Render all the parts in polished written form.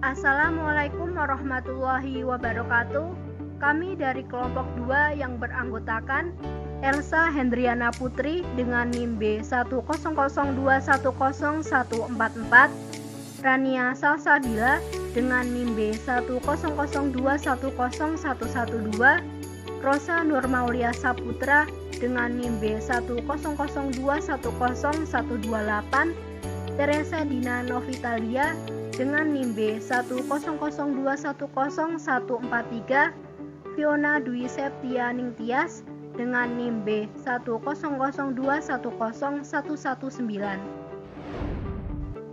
Assalamualaikum warahmatullahi wabarakatuh. Kami dari kelompok 2 yang beranggotakan Elsa Hendriana Putri dengan NIM B100210144, Rania Salsabila dengan NIM B100210112, Rosa Nurmaulia Saputra dengan NIM B100210128, Teresa Dina Novitalia dengan NIM B100210143, Fiona Dwi Septia Ningtyas dengan NIM B100210119.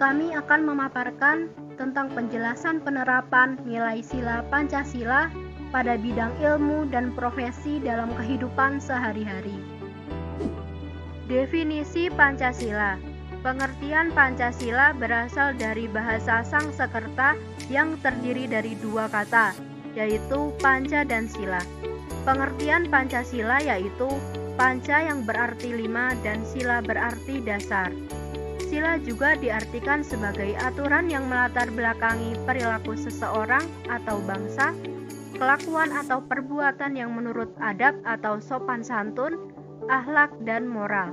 Kami akan memaparkan tentang penjelasan penerapan nilai sila Pancasila pada bidang ilmu dan profesi dalam kehidupan sehari-hari. Definisi Pancasila. Pengertian Pancasila berasal dari bahasa Sangsekerta yang terdiri dari dua kata, yaitu panca dan sila. Pengertian Pancasila yaitu panca yang berarti 5 dan sila berarti dasar. Sila juga diartikan sebagai aturan yang melatar belakangi perilaku seseorang atau bangsa, kelakuan atau perbuatan yang menurut adab atau sopan santun, akhlak dan moral.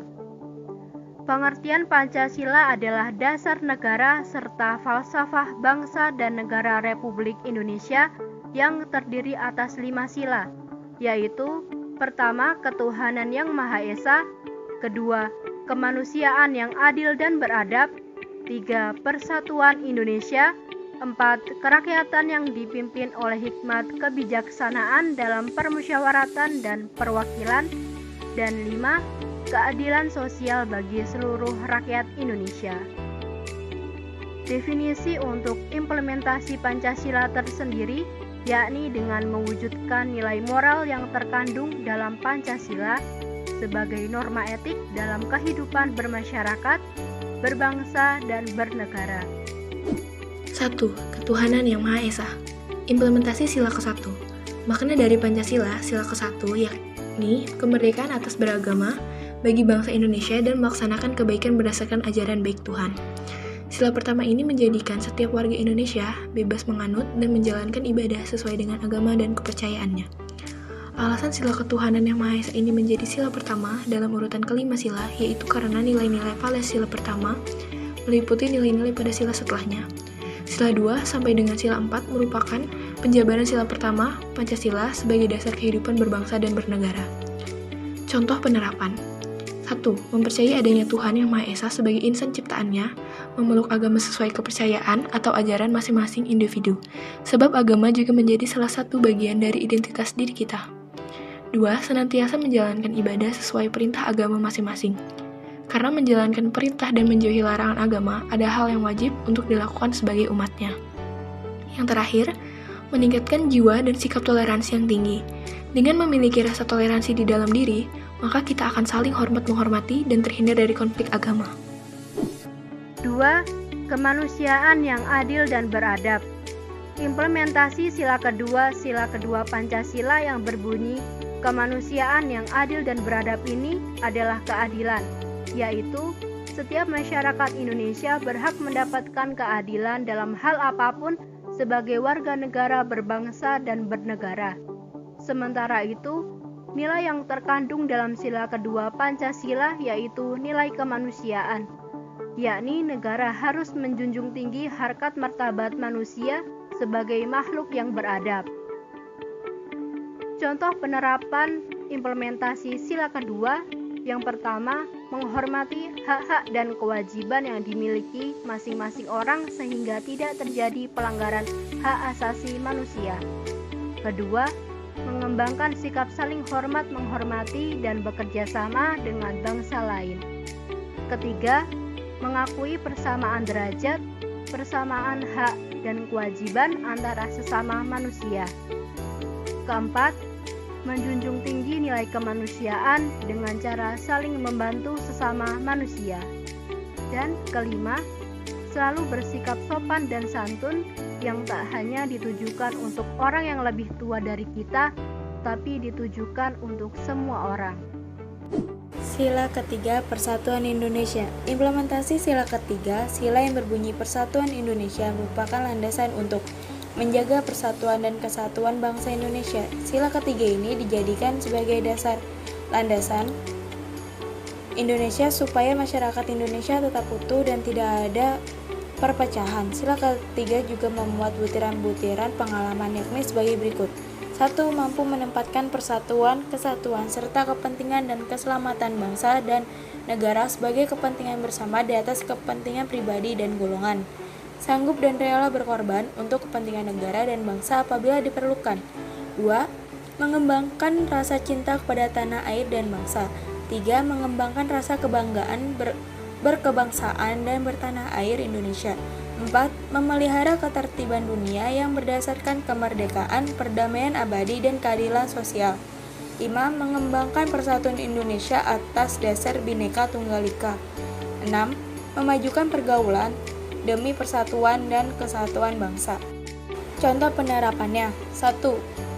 Pengertian Pancasila adalah dasar negara serta falsafah bangsa dan negara Republik Indonesia yang terdiri atas 5 sila, yaitu pertama, ketuhanan yang Maha Esa, kedua, kemanusiaan yang adil dan beradab, 3, persatuan Indonesia, 4, kerakyatan yang dipimpin oleh hikmat kebijaksanaan dalam permusyawaratan dan perwakilan, dan 5, keadilan sosial bagi seluruh rakyat Indonesia. Definisi untuk implementasi Pancasila tersendiri yakni dengan mewujudkan nilai moral yang terkandung dalam Pancasila sebagai norma etik dalam kehidupan bermasyarakat, berbangsa, dan bernegara. 1. Ketuhanan yang Maha Esa. Implementasi sila ke-1. Makna dari Pancasila, sila ke-1 yakni kemerdekaan atas beragama bagi bangsa Indonesia dan melaksanakan kebaikan berdasarkan ajaran baik Tuhan. Sila pertama ini menjadikan setiap warga Indonesia bebas menganut dan menjalankan ibadah sesuai dengan agama dan kepercayaannya. Alasan sila ketuhanan yang Maha Esa ini menjadi sila pertama dalam urutan kelima sila yaitu karena nilai-nilai pada sila pertama meliputi nilai-nilai pada sila setelahnya. Sila 2 sampai dengan sila 4 merupakan penjabaran sila pertama Pancasila sebagai dasar kehidupan berbangsa dan bernegara. Contoh penerapan. 1. Mempercayai adanya Tuhan yang Maha Esa sebagai insan ciptaannya, memeluk agama sesuai kepercayaan atau ajaran masing-masing individu, sebab agama juga menjadi salah satu bagian dari identitas diri kita. 2. Senantiasa menjalankan ibadah sesuai perintah agama masing-masing. Karena menjalankan perintah dan menjauhi larangan agama ada hal yang wajib untuk dilakukan sebagai umatnya. Yang terakhir, meningkatkan jiwa dan sikap toleransi yang tinggi. Dengan memiliki rasa toleransi di dalam diri, maka kita akan saling hormat-menghormati dan terhindar dari konflik agama. 2. Kemanusiaan yang adil dan beradab. Implementasi sila kedua Pancasila yang berbunyi kemanusiaan yang adil dan beradab ini adalah keadilan, yaitu setiap masyarakat Indonesia berhak mendapatkan keadilan dalam hal apapun sebagai warga negara berbangsa dan bernegara. Sementara itu, nilai yang terkandung dalam sila kedua Pancasila yaitu nilai kemanusiaan, yakni negara harus menjunjung tinggi harkat martabat manusia sebagai makhluk yang beradab. Contoh penerapan implementasi sila kedua, yang pertama, menghormati hak-hak dan kewajiban yang dimiliki masing-masing orang sehingga tidak terjadi pelanggaran hak asasi manusia. Kedua, mengembangkan sikap saling hormat menghormati dan bekerja sama dengan bangsa lain. Ketiga, mengakui persamaan derajat, persamaan hak dan kewajiban antara sesama manusia. Keempat, menjunjung tinggi nilai kemanusiaan dengan cara saling membantu sesama manusia. Dan kelima, selalu bersikap sopan dan santun yang tak hanya ditujukan untuk orang yang lebih tua dari kita, tapi ditujukan untuk semua orang. Sila ketiga, Persatuan Indonesia. Implementasi sila ketiga, sila yang berbunyi Persatuan Indonesia merupakan landasan untuk menjaga persatuan dan kesatuan bangsa Indonesia. Sila ketiga ini dijadikan sebagai dasar landasan Indonesia supaya masyarakat Indonesia tetap utuh dan tidak ada perpecahan. Sila ketiga juga memuat butiran-butiran pengalaman yakni sebagai berikut. 1. Mampu menempatkan persatuan, kesatuan, serta kepentingan dan keselamatan bangsa dan negara sebagai kepentingan bersama di atas kepentingan pribadi dan golongan. Sanggup dan rela berkorban untuk kepentingan negara dan bangsa apabila diperlukan. 2. Mengembangkan rasa cinta kepada tanah air dan bangsa. 3. Mengembangkan rasa kebanggaan berkebangsaan dan bertanah air Indonesia. 4. Memelihara ketertiban dunia yang berdasarkan kemerdekaan, perdamaian abadi, dan keadilan sosial. 5. Mengembangkan persatuan Indonesia atas dasar Bhinneka Tunggal Ika. 6. Memajukan pergaulan demi persatuan dan kesatuan bangsa. Contoh penerapannya. 1.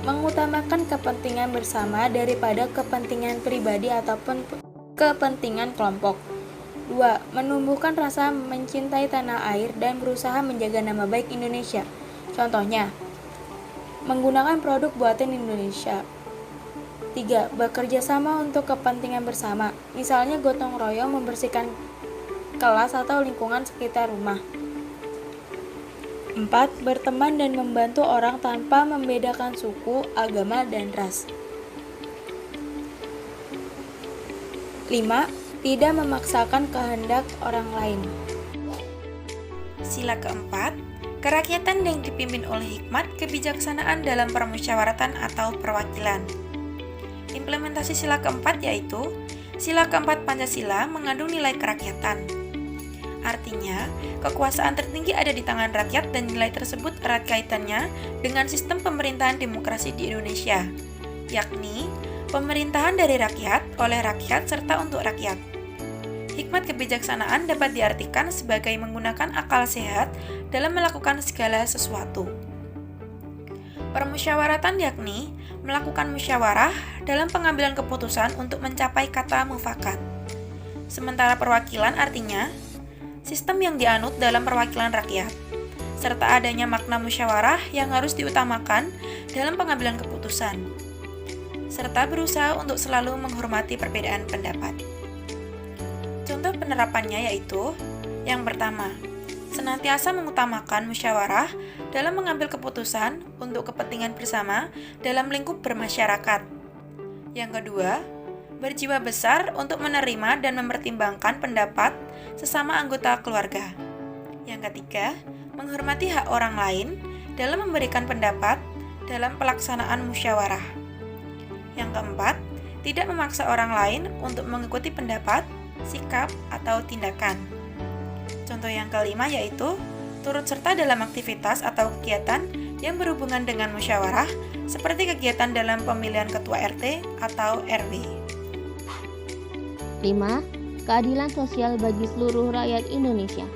Mengutamakan kepentingan bersama daripada kepentingan pribadi ataupun kepentingan kelompok. 2. Menumbuhkan rasa mencintai tanah air dan berusaha menjaga nama baik Indonesia. Contohnya, menggunakan produk buatan Indonesia. 3. Bekerja sama untuk kepentingan bersama, misalnya gotong royong membersihkan kelas atau lingkungan sekitar rumah. 4. Berteman dan membantu orang tanpa membedakan suku, agama, dan ras. 5. Tidak memaksakan kehendak orang lain. Sila keempat, kerakyatan yang dipimpin oleh hikmat kebijaksanaan dalam permusyawaratan atau perwakilan. Implementasi sila keempat yaitu, sila keempat Pancasila mengandung nilai kerakyatan. Artinya, kekuasaan tertinggi ada di tangan rakyat dan nilai tersebut erat kaitannya dengan sistem pemerintahan demokrasi di Indonesia, yakni pemerintahan dari rakyat, oleh rakyat, serta untuk rakyat. Hikmat kebijaksanaan dapat diartikan sebagai menggunakan akal sehat dalam melakukan segala sesuatu. Permusyawaratan yakni melakukan musyawarah dalam pengambilan keputusan untuk mencapai kata mufakat. Sementara perwakilan artinya sistem yang dianut dalam perwakilan rakyat, serta adanya makna musyawarah yang harus diutamakan dalam pengambilan keputusan, serta berusaha untuk selalu menghormati perbedaan pendapat. Contoh penerapannya yaitu, yang pertama, senantiasa mengutamakan musyawarah dalam mengambil keputusan untuk kepentingan bersama dalam lingkup bermasyarakat. Yang kedua, berjiwa besar untuk menerima dan mempertimbangkan pendapat sesama anggota keluarga. Yang ketiga, menghormati hak orang lain dalam memberikan pendapat dalam pelaksanaan musyawarah. Yang keempat, tidak memaksa orang lain untuk mengikuti pendapat, sikap, atau tindakan. Contoh yang kelima yaitu turut serta dalam aktivitas atau kegiatan yang berhubungan dengan musyawarah seperti kegiatan dalam pemilihan ketua RT atau RW. 5. Keadilan sosial bagi seluruh rakyat Indonesia.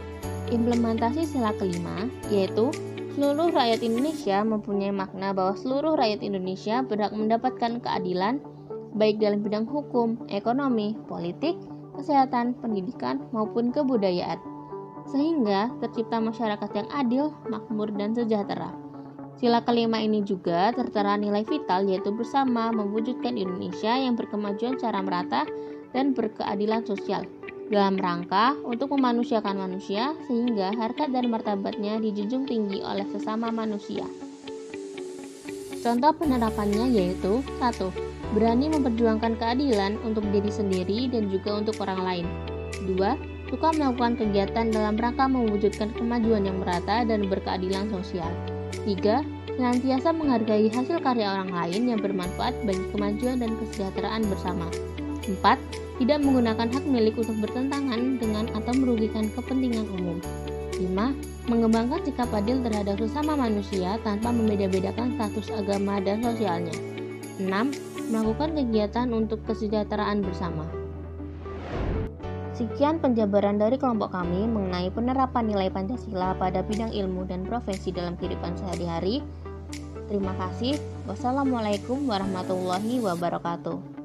Implementasi sila kelima yaitu seluruh rakyat Indonesia mempunyai makna bahwa seluruh rakyat Indonesia berhak mendapatkan keadilan baik dalam bidang hukum, ekonomi, politik, kesehatan, pendidikan, maupun kebudayaan, sehingga tercipta masyarakat yang adil, makmur, dan sejahtera. Sila kelima ini juga tertera nilai vital yaitu bersama mewujudkan Indonesia yang berkemajuan secara merata dan berkeadilan sosial dalam rangka untuk memanusiakan manusia sehingga harkat dan martabatnya dijunjung tinggi oleh sesama manusia. Contoh penerapannya yaitu 1. Berani memperjuangkan keadilan untuk diri sendiri dan juga untuk orang lain. 2. Suka melakukan kegiatan dalam rangka mewujudkan kemajuan yang merata dan berkeadilan sosial. 3. Senantiasa menghargai hasil karya orang lain yang bermanfaat bagi kemajuan dan kesejahteraan bersama. 4. Tidak menggunakan hak milik untuk bertentangan dengan atau merugikan kepentingan umum. 5. Mengembangkan sikap adil terhadap sesama manusia tanpa membeda-bedakan status agama dan sosialnya. 6. Melakukan kegiatan untuk kesejahteraan bersama. Sekian penjabaran dari kelompok kami mengenai penerapan nilai Pancasila pada bidang ilmu dan profesi dalam kehidupan sehari-hari. Terima kasih. Wassalamualaikum warahmatullahi wabarakatuh.